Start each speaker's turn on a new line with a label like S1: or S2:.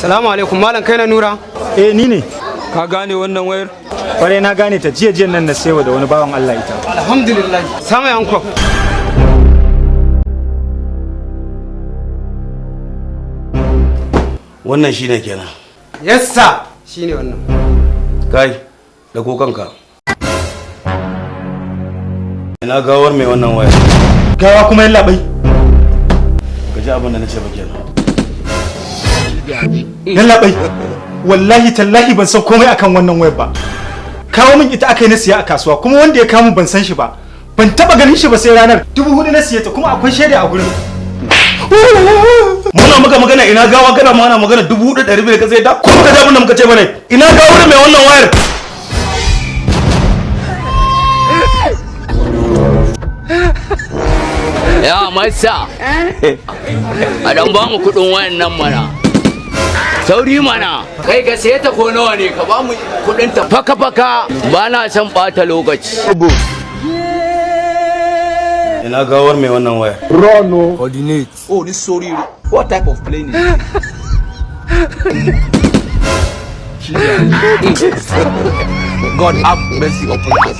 S1: Salamu alaikum malam, kai na Nura?
S2: Ni ne.
S3: Ka gane wannan wayar?
S2: Kwarai na gane ta, jiya nan na sayo da wani bawan Allah ita.
S1: Alhamdulillah. Sama yanko.
S4: Wannan shine kenan.
S1: Yes sir, shine wannan.
S4: Kai, da ko kanka. Ina gawar mai wannan wayar.
S2: Gawa kuma yalla bai.
S4: Ka ji abin da nace ba kenan.
S2: Yalla bai. Wallahi tallahi ban san komai akan wannan wayar ba. Kawo min ita aka yi na siya a kasuwa, kuma wanda ya kawo min ban san shi ba. Ban taba ganin shi ba sai ranar 4,000 na siya ta, kuma akwai shaida a gurin.
S4: Muna maka magana ina gawa, kana mana magana 1,200 ka sai da ko ka ji abin da muka ce bane. Ina gawar mai wannan wayar.
S5: Ya masa a dan ba mu kudin wayan nan mana, sauri mana. Kai ka sai ta ko nawa ne, ka ba mu kudin ta faka faka, ba na son bata lokaci.
S4: Ina gawar mai wannan wayar.
S3: Run. Coordinate.
S6: Oh, this sorry. What type of plane is this? God have mercy upon us.